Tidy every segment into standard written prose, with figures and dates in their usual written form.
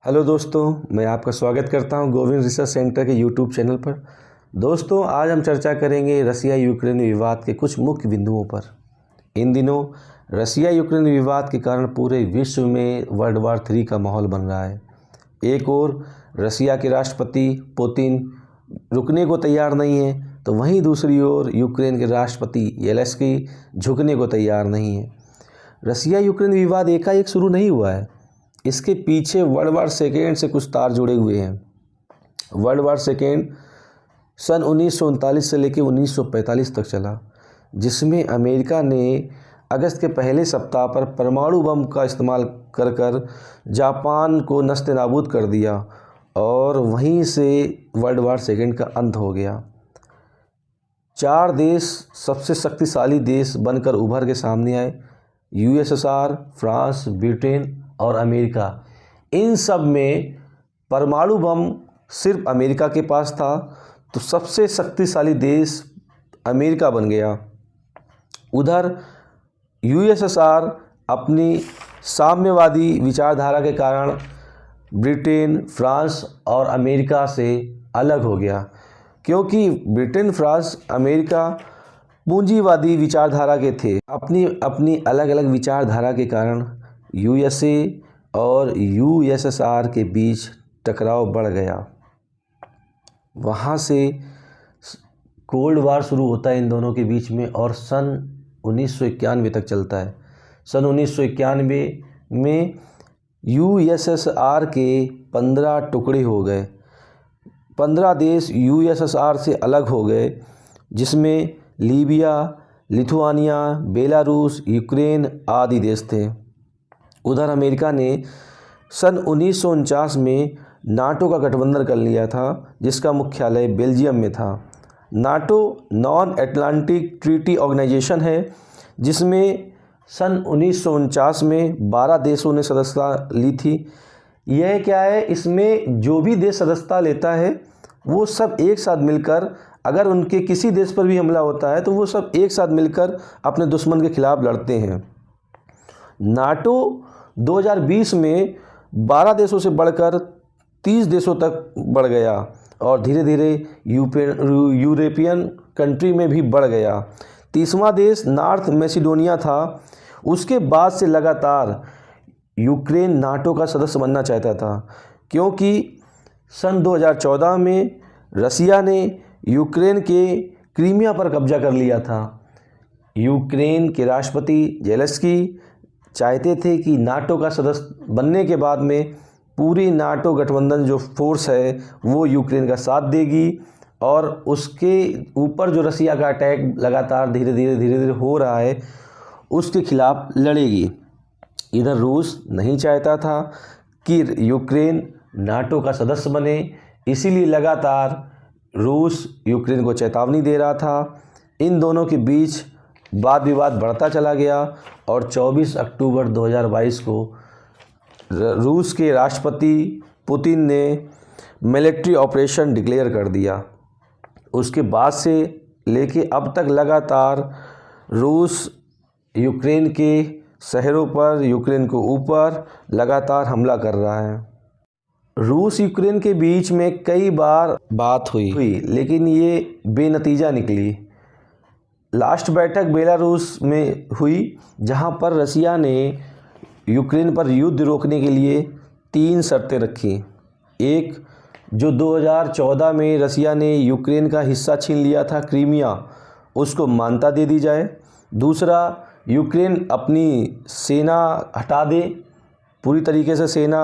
Hello दोस्तों, मैं आपका स्वागत करता हूं गोविंद रिसर्च सेंटर के यूट्यूब चैनल पर। दोस्तों, आज हम चर्चा करेंगे रसिया यूक्रेन विवाद के कुछ मुख्य बिंदुओं पर। इन दिनों रसिया यूक्रेन विवाद के कारण पूरे विश्व में वर्ल्ड वार 3 का माहौल बन रहा है। एक ओर रसिया के राष्ट्रपति पुतिन रुकने को तैयार नहीं है, तो वहीं दूसरी ओर यूक्रेन के राष्ट्रपति येलेंस्की झुकने को तैयार नहीं है। रसिया यूक्रेन विवाद एकाएक शुरू नहीं हुआ है, इसके पीछे वर्ल्ड वार सेकेंड से कुछ तार जुड़े हुए हैं। वर्ल्ड वार सेकेंड सन 1939 से लेकर 1945 तक चला, जिसमें अमेरिका ने अगस्त के पहले सप्ताह पर परमाणु बम का इस्तेमाल कर कर जापान को नस्ते नाबूद कर दिया और वहीं से वर्ल्ड वार सेकेंड का अंत हो गया। 4 देश सबसे शक्तिशाली देश बनकर उभर के सामने आए: यूएसएसआर, फ्रांस, ब्रिटेन और अमेरिका। इन सब में परमाणु बम सिर्फ अमेरिका के पास था, तो सबसे शक्तिशाली देश अमेरिका बन गया। उधर यूएसएसआर अपनी साम्यवादी विचारधारा के कारण ब्रिटेन, फ्रांस और अमेरिका से अलग हो गया, क्योंकि ब्रिटेन, फ्रांस, अमेरिका पूंजीवादी विचारधारा के थे। अपनी अपनी अलग अलग विचारधारा के कारण यूएसए और यूएसएसआर के बीच टकराव बढ़ गया। वहाँ से कोल्ड वार शुरू होता है इन दोनों के बीच में और सन 1991 तक चलता है। सन 1991 में यूएसएसआर के 15 टुकड़े हो गए। 15 देश यूएसएसआर से अलग हो गए, जिसमें लीबिया, लिथुआनिया, बेलारूस, यूक्रेन आदि देश थे। उधर अमेरिका ने सन 1949 में नाटो का गठबंधन कर लिया था, जिसका मुख्यालय बेल्जियम में था। NATO non Atlantic treaty organisation है, जिसमें सन 1949 में 12 देशों ने सदस्यता ली थी। यह क्या है, इसमें जो भी देश सदस्यता लेता है वो सब एक साथ मिलकर, अगर उनके किसी देश पर भी हमला होता है तो वो सब एक साथ मिलकर अपने दुश्मन के खिलाफ लड़ते हैं। नाटो 2020 में 12 देशों से बढ़कर 30 देशों तक बढ़ गया और धीरे धीरे यूरोपियन कंट्री में भी बढ़ गया। 30वां देश नॉर्थ मैसिडोनिया था। उसके बाद से लगातार यूक्रेन नाटो का सदस्य बनना चाहता था, क्योंकि सन 2014 में रसिया ने यूक्रेन के क्रीमिया पर कब्जा कर लिया था। यूक्रेन के राष्ट्रपति जेलेंस्की चाहते थे कि नाटो का सदस्य बनने के बाद में पूरी नाटो गठबंधन जो फोर्स है वो यूक्रेन का साथ देगी और उसके ऊपर जो रसिया का अटैक लगातार धीरे धीरे हो रहा है उसके खिलाफ लड़ेगी। इधर रूस नहीं चाहता था कि यूक्रेन नाटो का सदस्य बने, इसीलिए लगातार रूस यूक्रेन को चेतावनी दे रहा था। इन दोनों के बीच वाद विवाद बढ़ता चला गया और 24 अक्टूबर 2022 को रूस के राष्ट्रपति पुतिन ने मिलिट्री ऑपरेशन डिक्लेयर कर दिया। उसके बाद से लेके अब तक लगातार रूस यूक्रेन के शहरों पर, यूक्रेन को ऊपर लगातार हमला कर रहा है। रूस यूक्रेन के बीच में कई बार बात हुई, लेकिन ये बेनतीजा निकली। लास्ट बैठक बेलारूस में हुई, जहां पर रसिया ने यूक्रेन पर युद्ध रोकने के लिए 3 शर्तें रखी। एक, जो 2014 में रसिया ने यूक्रेन का हिस्सा छीन लिया था क्रीमिया, उसको मान्यता दे दी जाए। दूसरा, यूक्रेन अपनी सेना हटा दे, पूरी तरीके से सेना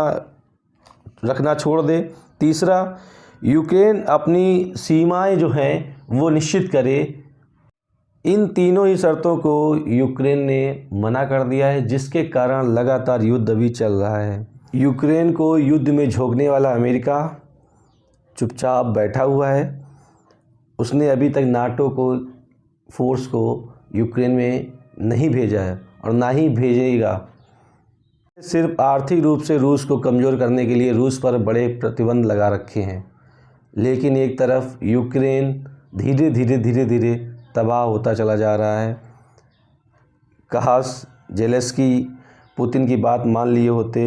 रखना छोड़ दे। तीसरा, यूक्रेन अपनी सीमाएं जो हैं वो निश्चित करे। इन तीनों ही शर्तों को यूक्रेन ने मना कर दिया है, जिसके कारण लगातार युद्ध अभी चल रहा है। यूक्रेन को युद्ध में झोंकने वाला अमेरिका चुपचाप बैठा हुआ है। उसने अभी तक नाटो को फोर्स को यूक्रेन में नहीं भेजा है और ना ही भेजेगा। सिर्फ आर्थिक रूप से रूस को कमज़ोर करने के लिए रूस पर बड़े प्रतिबंध लगा रखे हैं, लेकिन एक तरफ यूक्रेन धीरे धीरे तबाह होता चला जा रहा है। काश जेलेंस्की पुतिन की बात मान लिए होते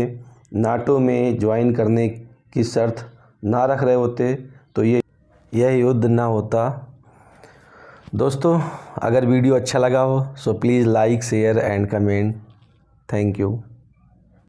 नाटो में ज्वाइन करने की शर्त ना रख रहे होते तो यह युद्ध ना होता। दोस्तों, अगर वीडियो अच्छा लगा हो so please like, share and comment. Thank you.